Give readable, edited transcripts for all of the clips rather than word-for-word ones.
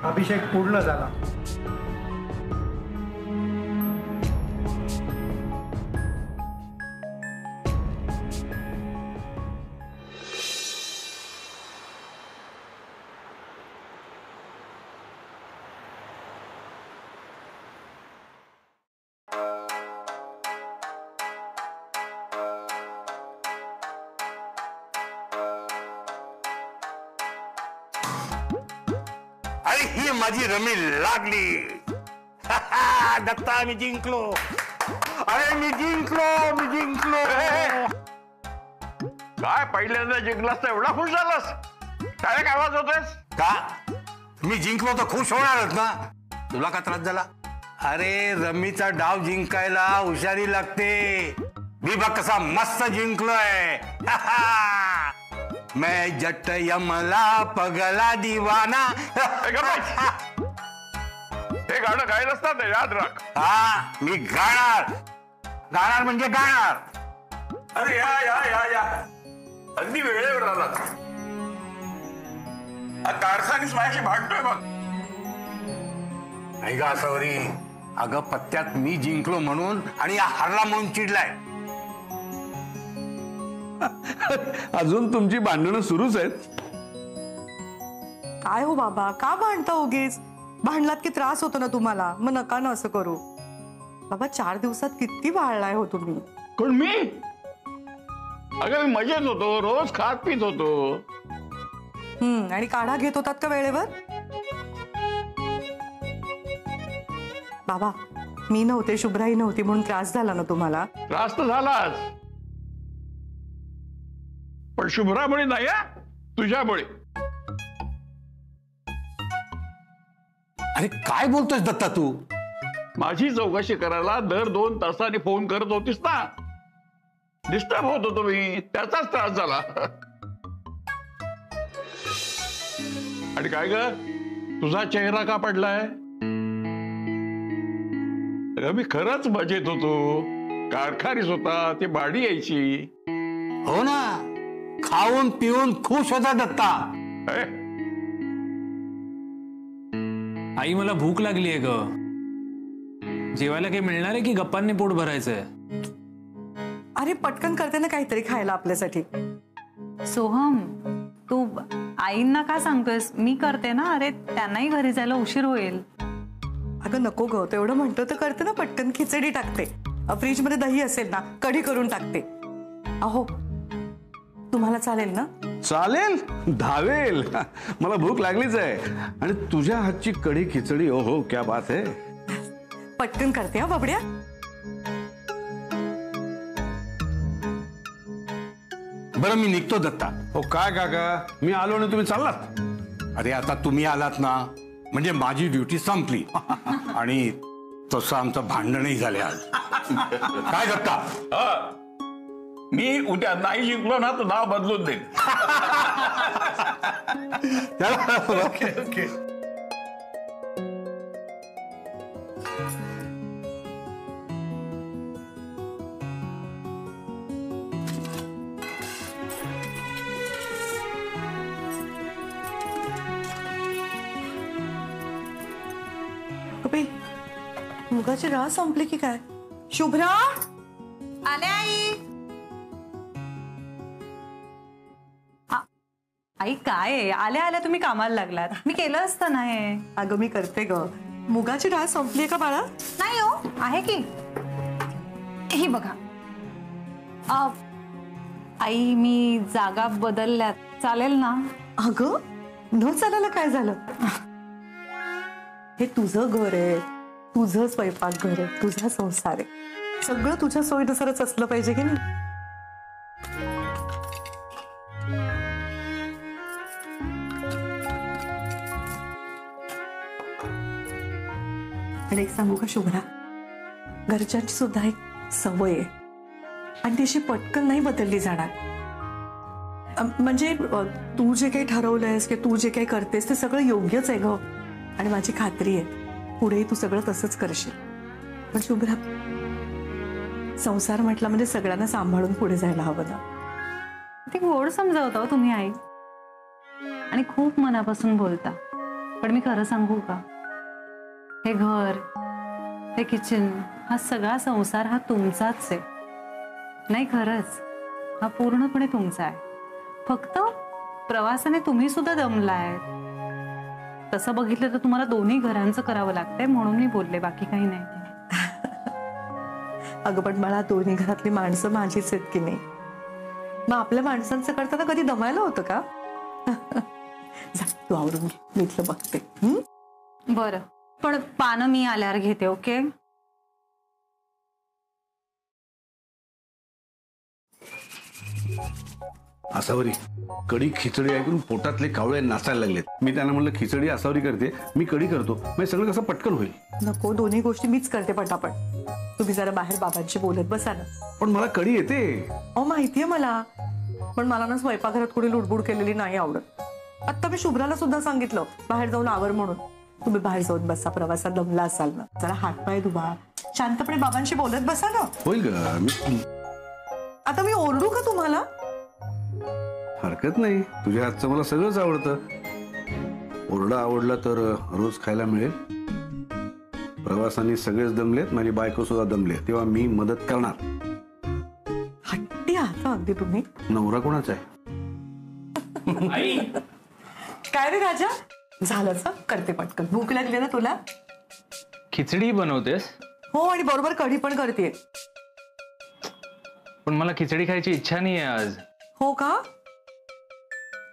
अभिषेक पूर्ण झाला. अरे ही माझी रमी लागली. दत्ता मी जिंकलो. अरे मी जिंकलो. काय पहिल्यांदा जिंकलास तर एवढा खुश झालास? काय आवाज होतेस का? मी जिंकलो तर खुश होणारच ना. तुला का त्रास झाला? अरे रमीचा डाव जिंकायला हुशारी लागते. मी बघ कसा मस्त जिंकलोय. मैं जट यमला पगला दिवाना. हे गाणं गायला असतात याद राख. हा मी गाणार म्हणजे गाणार. अरे या या या या अगदी वेळेवर आला. कारखानीच माझ्याशी भांडतोय बघ. नाही का सवरी? अगं पत्त्यात मी जिंकलो म्हणून आणि हरला म्हणून चिडलाय. अजून तुमची भांडणं सुरूच आहेत. काय हो बाबा, का भांडता उगीच? भांडलात की त्रास होतो ना तुम्हाला, मग नका ना असं करू. बाबा 4 दिवसात किती वाढलाय हो तुम्ही. कोण मी? अगं मी मजेत होतो, रोज खात पित होतो. आणि काढा घेत होतात का वेळेवर? बाबा मी नव्हते, शुभ्राही नव्हती म्हणून त्रास झाला ना तुम्हाला? त्रास तर झालाच, पण शुभ्रामुळे नाही, तुझ्यामुळे. अरे काय बोलतोस दत्ता तू? माझी चौकशी करायला दर 2 तासांनी फोन करत होतीस ना. डिस्टर्ब होत होतो मी, त्याचाच त्रास झाला. आणि काय ग, तुझा चेहरा का पडलाय? मी खरंच मजेत होतो. कारखानीच होता, ती बाडी यायची. हो ना, खाऊन पिऊन खुश होता दत्ता. आई मला भूक लागली आहे ग. जेवायला काही मिळणार आहे की गप्पांनी पोट भरायचंय? अरे पटकन करते ना काहीतरी खायला आपल्यासाठी. सोहम, तू आईंना का सांगतोयस? मी करते ना. अरे त्यांनाही घरी जायला उशीर होईल. अगं नको ग, तेवढं म्हणतो तर करते ना पटकन. खिचडी टाकते, फ्रीज मध्ये दही असेल ना, कढी करून टाकते. अहो तुम्हाला चालेल ना? चालेल, धावेल. मला भूक लागलीच आहे. आणि तुझ्या हातची कढी खिचडी, ओहो क्या बात है. पटकन करते हा बाबड्या. बरं मी निघतो दत्ता. हो काय काका, मी आलो आणि तुम्ही चाललात? अरे आता तुम्ही आलात ना, म्हणजे माझी ड्युटी संपली. आणि तसं आमचं भांडणही झाले आज. काय दत्ता? मी उद्या नाही जिंकलो ना तर नाव बदलून देईन. Okay okay. मुगाची डाळ संपली की काय? शुभ्रा आले आई. आई काय आल्या आल्या तुम्ही कामाला लागलात? मी केलं असतं ना हे. अगं मी करते ग. मुगाची डाळ संपली का बाळा? नाही हो, आहे की. हे बघा आई, मी जागा बदलल्यात, चालेल ना? अगं न चालायला काय झालं? हे तुझं घर आहे, तुझं स्वयंपाक घर आहे, तुझा संसार आहे. सगळं तुझ्या सोयीनुसारच असलं पाहिजे की नाही? आणि एक सांगू का शुभ्रा, घरच्यांची सुद्धा एक सवय आहे आणि त्याशी पटकन नाही बदलली जाणार. म्हणजे तू जे काही ठरवलंयस की तू जे काही करतेस ते सगळं योग्यच आहे ग. आणि माझी खात्री आहे पुढेही तू सगळं तसंच करशील. पण शुभ्रा, संसार म्हटला म्हणजे सगळ्यांना सांभाळून पुढे जायला हवं ना. ते गोड समजावता तुम्ही आई, आणि खूप मनापासून बोलता. पण मी खरं सांगू का, हे घर, हे किचन, हा सगळा संसार हा तुमचाच आहे. नाही खरंच, हा पूर्णपणे तुमचा आहे. फक्त प्रवासाने तुम्ही सुद्धा दमलाय. तसं बघितलं तर तुम्हाला दोन्ही घरांचं करावं लागतंय, म्हणून मी बोलले, बाकी काही नाही. अगं पण मला दोन्ही घरातली माणसं माझीच आहेत की नाही, मग आपल्या माणसांचं करताना कधी दमायला होतं का? जा तू आवरून घे, मी इथलं बघते. बरं, पण पानं मी आल्यावर घेते. ओके. आसावरी, कढी खिचडी ऐकून पोटातले कावळे नाचायला लागलेत. मी त्यांना म्हणलं खिचडी आसावरी करते, मी कढी करतो, म्हणजे सगळं कसं पटकन होईल. नको, दोन्ही गोष्टी मीच करते पटापट. तुम्ही जरा बाहेर बाबांशी बोलत बसा ना. पण मला कढी येते. अहो माहितीये मला, पण मला ना स्वयंपाकघरात कोणी लुडबुड केलेली नाही आवडत. आता मी शुभ्राला सुद्धा सांगितलं बाहेर जाऊन आवर म्हणून. तुम्ही बाहेर जाऊन बसा, प्रवासात दमला असाल ना, जरा हातपाय धुवा, शांतपणे बाबांशी बोलत बसा ना. होईल ग. आता मी ओरडू का तुम्हाला? हरकत नाही, तुझ्या हातचं मला सगळंच आवडतं. ओरडा आवडला तर रोज खायला मिळेल. प्रवासाने सगळेच दमलेत, माझी बायको सुद्धा दमले, तेव्हा मी मदत करणार. हट्टी आहात अगदी तुम्ही. नवरा कोणाचा आहे? आई, काय रे राजा, झालंच हं? करते पटकन. भूक लागली ना तुला? खिचडी बनवतेस? हो, आणि बरोबर कढी पण करते. पण मला खिचडी खायची इच्छा नाही आहे आज. हो का?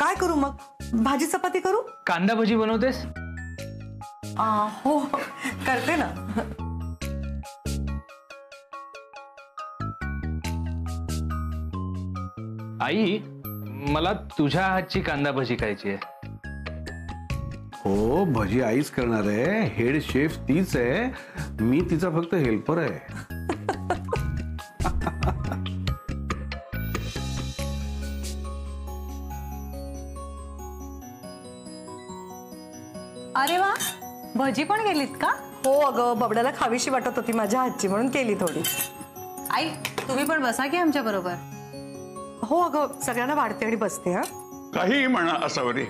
काय करू मग? भाजी चपाती करू? कांदा भजी बनवतेस? हो करते ना. आई, मला तुझ्या हातची कांदा भजी खायची आहे. हो, भजी आईच करणार आहे. हेड शेफ तीच आहे, मी तिचा फक्त हेल्पर आहे. अरे वा, भजी पण गेलीत का? हो अगं, बबड्याला खावीशी वाटत होती माझ्या हातची, म्हणून केली थोडी. आई, तुम्ही पण बसा की आमच्या बरोबर. हो अगं, सगळ्यांना वाढते आणि बसते. हा, काही म्हणा आसावरी,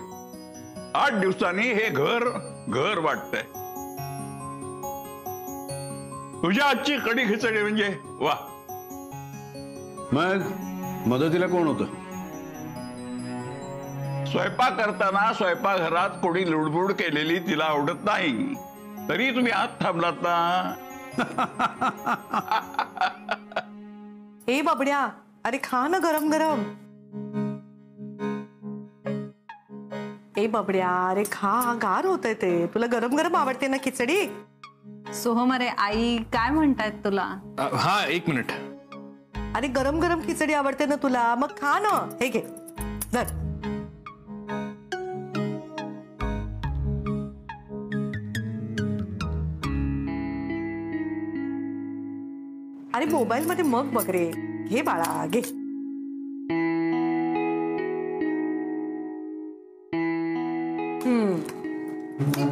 8 दिवसांनी हे घर घर वाटतंय. तुझ्या आजची कढी खिचडी म्हणजे वा. मग मदतीला कोण होतं? स्वयंपाक करताना स्वयंपाकघरात कोणी लुडबुड केलेली तिला आवडत नाही, तरी तुम्ही आत थांबलात ना. ए बबड्या, अरे खा ना गरम गरम. ए बबड्या, अरे खा, गार होतंय ते. तुला गरम गरम आवडते ना खिचडी? सोहम, अरे आई काय म्हणतायत तुला? हा, 1 मिनिट. अरे गरम गरम खिचडी आवडते ना तुला, मग खा ना. हे घे, धर. अरे मोबाईल मध्ये मग बघ रे. घे बाळा, घे.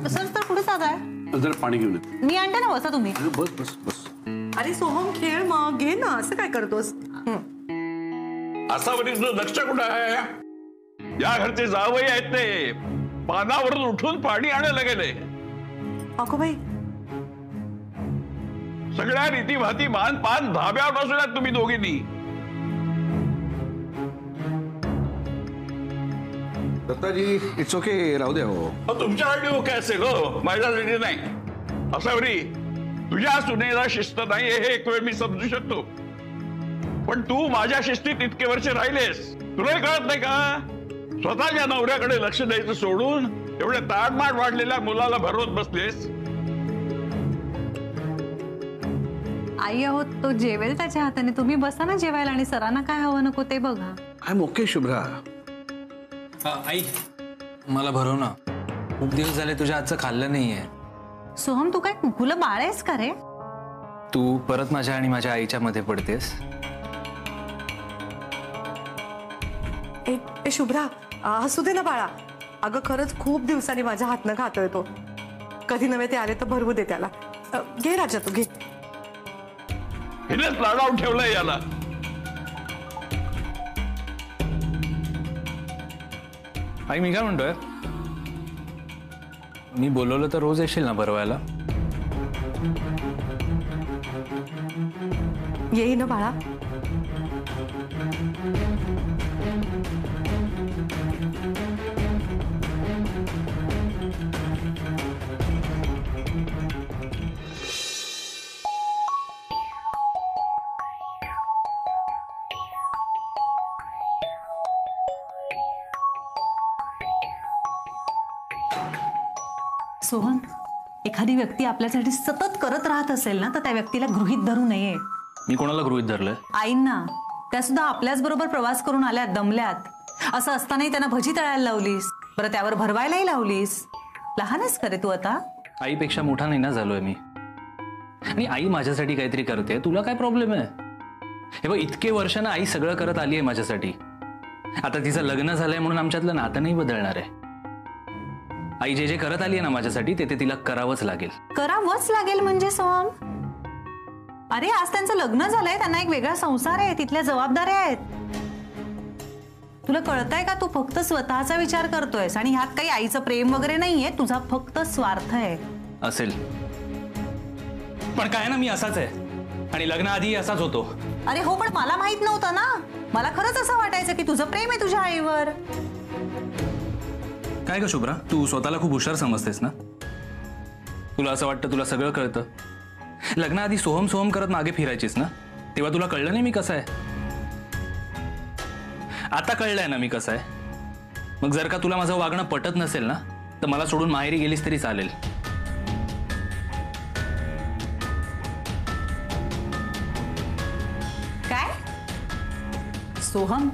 सर तर पुढे जाताय. जरा पाणी घेऊन येत. मी आणते ना, बसा तुम्ही. बस बस बस. अरे सोहम, खेळ मग, घे ना. असं काय करतोस? आसावरी, तुझं लक्ष कुठं आहे? या घरचे जावई आहेत ते, पानावरून उठून पाणी आणायला गेले. अगो बाई, सगळ्या रीतीभाती मान पान धाब्यावर बसवल्यात तुम्ही दोघींनी. दत्ताजी, इट्स ओके, राहू द्या. हो, तुमच्यासाठी ओके असेल, हो, माझ्यासाठी नाही. आसावरी, तुझ्या सुनेला शिस्त नाही हे एक वेळ मी समजू शकतो, पण तू माझ्या शिस्तीत इतके वर्ष राहिलेस, तुलाही कळत नाही का? स्वतःच्या नवऱ्याकडे लक्ष द्यायचं सोडून एवढ्या ताडमाड वाढलेल्या मुलाला भरवत बसलेस. आई, आहोत तो जेवेल त्याच्या हाताने. तुम्ही बसा ना जेवायला, आणि सरांना काय हवं नको ते बघा. I am okay Shubhra. आई, मला भरव ना. खूप दिवस झाले तुझ्या हातचं खाल्लं नाहीये. सोहम, तू काय कुकुला बाळ आहेस का रे? तू परत माझ्या आणि माझ्या आईच्या मध्ये पडतेस. ए शुभ्रा, हसू दे ना बाळा. अगं खरंच खूप दिवसांनी माझ्या हातनं खातोय तो. कधी नव्हे ते आले तर भरवू दे त्याला. घे राजा, तू घे. हिनेच लाडावून ठेवलंय याला. आई, मी काय म्हणतोय, मी बोलवलं तर रोज येशील ना भरवायला? येई ना बाळा. सोहन, एखादी व्यक्ती आपल्यासाठी सतत करत राहत असेल ना, तर त्या व्यक्तीला गृहीत धरू नये. मी कोणाला गृहीत धरलंय? आईंना. त्या सुद्धा आपल्याच बरोबर प्रवास करून आल्यात, दमल्यात. असं असतानाही त्यांना भजी तळायला लावलीस, बरं त्यावर भरवायलाही लावलीस. लहानच खरे तू आता. आईपेक्षा मोठा नाही ना झालोय मी. आणि आई माझ्यासाठी काहीतरी करते, तुला काय प्रॉब्लेम आहे? हे बघ, इतके वर्ष ना आई सगळं करत आली आहे माझ्यासाठी. आता तिचं लग्न झालंय म्हणून आमच्यातलं नातं नाही बदलणार आहे. आई जे जे करत आली आहे ना माझ्यासाठी, ते तिला करावंच लागेल. करावंच लागेल म्हणजे सोहम? अरे आज त्यांचं लग्न झालंय, त्यांना एक वेगळा संसार आहे, तिथल्या जबाबदाऱ्या आहेत. तुला कळतंय का? तू फक्त स्वतःचा विचार करतोयस आणि ह्यात काही आईचं प्रेम वगैरे नाहीये, तुझा फक्त स्वार्थ आहे. असेल, पण काय ना, मी असाच आहे आणि लग्नाआधी असाच होतो. अरे हो, पण मला माहित नव्हतं ना. मला खरंच असं वाटायचं की तुझं प्रेम आहे तुझ्या आईवर. काय ग शुभ्रा, तू स्वतःला खूप हुशार समजतेस ना? तुला असं वाटतं तुला सगळं कळतं? लग्नाआधी सोहम सोहम करत मागे फिरायचीस ना, तेव्हा तुला कळलं नाही मी कसं आहे? आता कळलंय ना मी कसं आहे. मग जर का तुला माझं वागणं पटत नसेल ना, तर मला सोडून माहेरी गेलीस तरी चालेल. काय सोहम,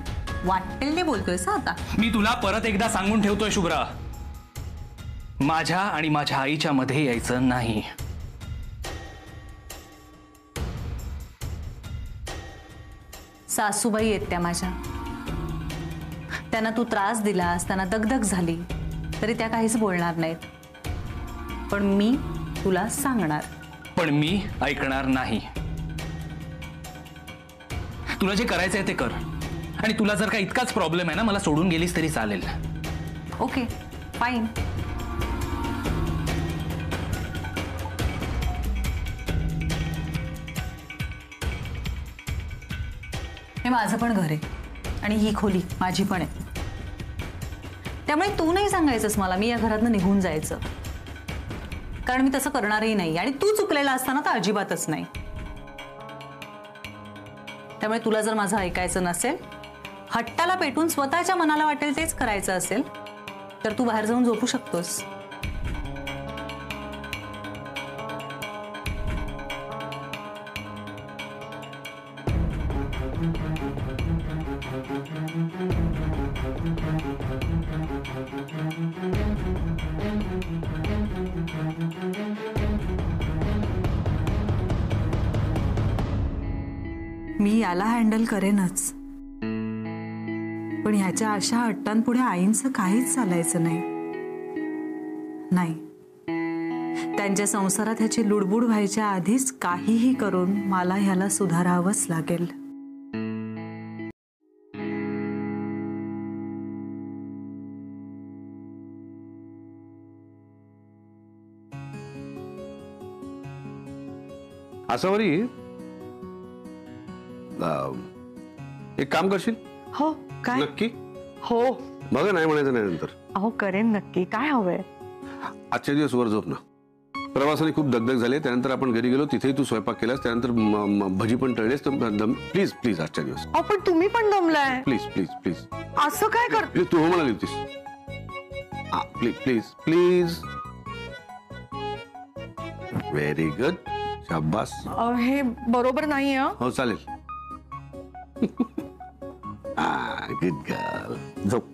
वाटेल ते बोलतोयस आता? मी तुला परत एकदा सांगून ठेवतोय शुभ्रा, माझ्या आणि माझ्या आईच्या मध्ये यायचं नाही. सासूबाई आहेत त्या माझ्या. त्यांना तू त्रास दिलास, त्यांना दगदग झाली तरी त्या काहीच बोलणार नाहीत. पण मी तुला सांगणार. पण मी ऐकणार नाही. तुला जे करायचंय ते कर. आणि तुला जर का इतकाच प्रॉब्लेम आहे ना, मला सोडून गेलीस तरी चालेल. Okay, fine. हे माझं पण घर आहे आणि ही खोली माझी पण आहे. त्यामुळे तू नाही सांगायचंस मला मी या घरातनं निघून जायचं, कारण मी तसं करणारही नाही आणि तू चुकलेला असताना तर अजिबातच नाही. त्यामुळे तुला जर माझं ऐकायचं नसेल, हट्टाला पेटून स्वतःच्या मनाला वाटेल तेच करायचं असेल, तर तू बाहेर जाऊन झोपू शकतोस. मी याला हँडल करेनच, पण ह्याच्या अशा हट्टांपुढे आईंचं काहीच चालायचं नाही. नाही, त्यांच्या संसारात ह्याची लुडबुड व्हायच्या आधीच काहीही करून मला ह्याला सुधारावंच लागेल. आसावरी, एक काम करशील? हो. काय? नक्की? हो. बघा, नाही म्हणायचं नाही नंतर. अहो करेन नक्की. काय हवंय? आजच्या दिवस वर झोप ना. प्रवासाने खूप दगदग झाली, त्यानंतर आपण घरी गेलो, तिथेही तू स्वयंपाक केलास, त्यानंतर भजी पण तळलेस. प्लीज प्लीज आजच्या दिवस. अहो पण तुम्ही पण दमलाय. Please please please. असं काय करते? प्लीज, तू हो मला लिहितीस. Please please please. Very good, शाबास. हे बरोबर नाही. हो चालेल. Good girl. झोप.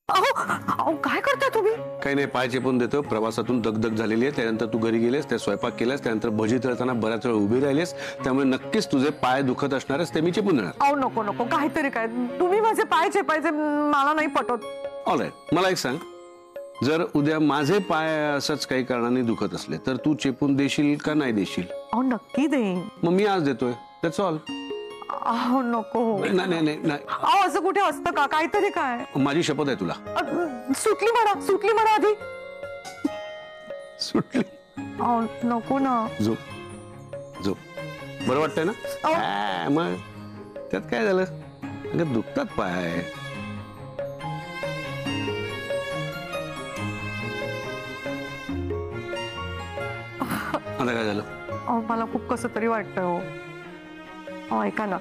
अहो काय करता तुम्ही? काही नाही, पाय चेपून देतो. प्रवासातून दगदग झालेली आहे, त्यानंतर तू घरी गेलेस, त्या स्वयंपाक केलास, त्यानंतर भजी तळताना बऱ्याच वेळ उभी राहिलेस, त्यामुळे नक्कीच तुझे पाय दुखत असणारच, ते मी चेपून देणार. अहो नको नको, काहीतरी काय. तुम्ही माझे पाय चेपायचे मला नाही पटत. ऑलराईट, मला एक सांग, जर उद्या माझे पाय असंच काही कारणाने दुखत असले तर तू चेपून देशील का नाही देशील? अहो नक्की देईन. मग मी आज देतोय, दॅट्स ऑल. अहो नको. नाही नाही नाही नाही. अहो असं कुठे असतं का? काहीतरी काय. माझी शपथ आहे तुला. सुटली म्हणा आधी. सुटली. अहो नको ना. झोप झोप. बरं वाटतंय ना? मग त्यात काय झालं? अगं दुखतात पाय. आता काय झालं? अहो मला खूप कसं तरी वाटतं हो. अहो ऐका ना.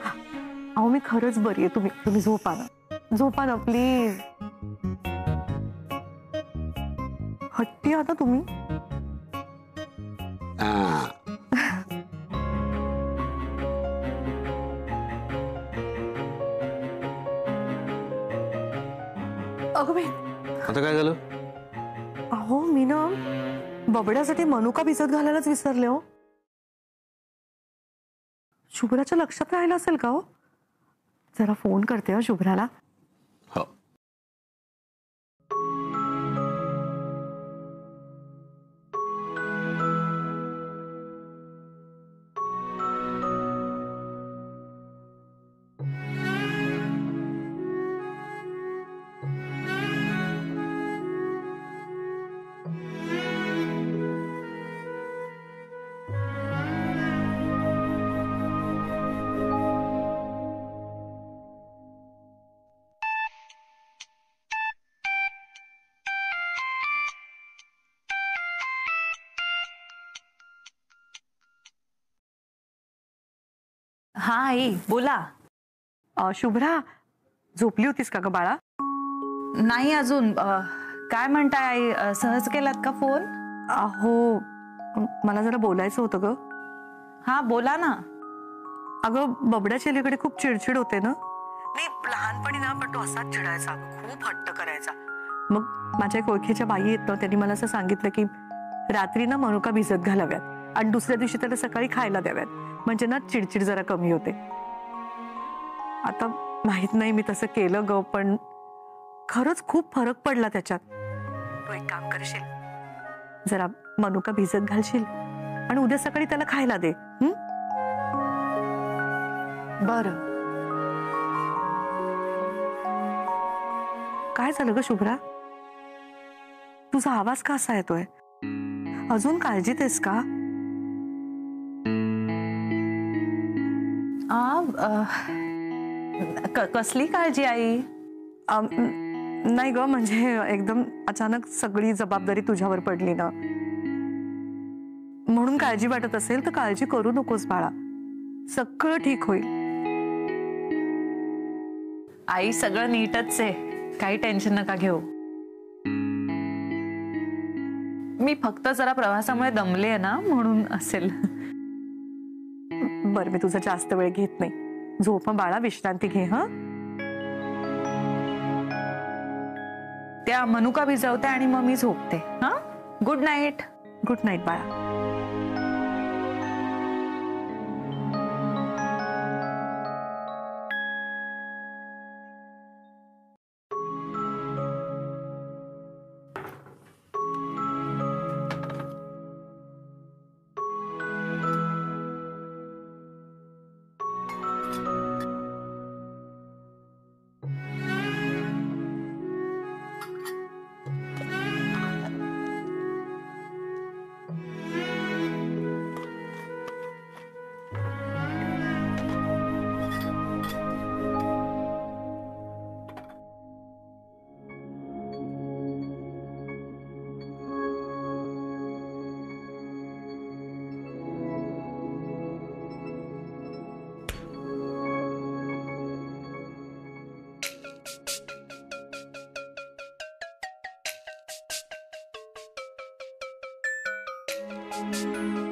अहो मी खरंच बरी आहे. तुम्ही झोपा ना प्लीज. हट्टी आता तुम्ही. अगं बाई. आता काय झालं? अहो मी ना बबड्यासाठी मनुका भिजत घालायलाच विसरले हो. शुभ्राच्या लक्षात राहिलं असेल का हो? जरा फोन करते हो शुभ्राला. हो. हा आई बोला. शुभ्रा झोपली होतीस का ग बाळा? नाही अजून. काय म्हणताय आई? सहज केलात का फोन? अहो मला जरा बोलायचं होतं ग. हा बोला ना. अगं बबड्याच्या अलीकडे खूप चिडचिड होते ना. नाही लहानपणी ना पण तो असाच चिडायचा. खूप हट्ट करायचा. मग माझ्या एक ओळखीच्या बाई आहेत ना, त्यांनी मला असं सांगितलं की रात्री ना मनुका भिजत घालाव्यात आणि दुसऱ्या दिवशी त्याला सकाळी खायला द्याव्यात. म्हणजे ना चिडचिड जरा कमी होते. आता माहित नाही मी तसं केलं ग, पण खरंच खूप फरक पडला त्याच्यात. तू एक काम करशील, जरा मनुका भिजत घालशील आणि उद्या सकाळी त्याला खायला दे. बरं. काय झालं ग शुभ्रा? तुझा आवाज का असा येतोय? अजून काळजीत आहेस का? कसली काळजी आई? नाही ग, म्हणजे एकदम अचानक सगळी जबाबदारी तुझ्यावर पडली ना, म्हणून काळजी वाटत असेल तर काळजी करू नकोस बाळा. सगळं ठीक होईल. आई सगळं नीटच आहे, काही टेन्शन नका घेऊ. मी फक्त जरा प्रवासामुळे दमले आहे ना, म्हणून असेल. बरं मी तुझा जास्त वेळ घेत नाही. झोप बाळा, विश्रांती घे. हा त्या मनुका भिजवते आणि मग मी झोपते. हा गुड नाईट. गुड नाईट बाळा. Thank you.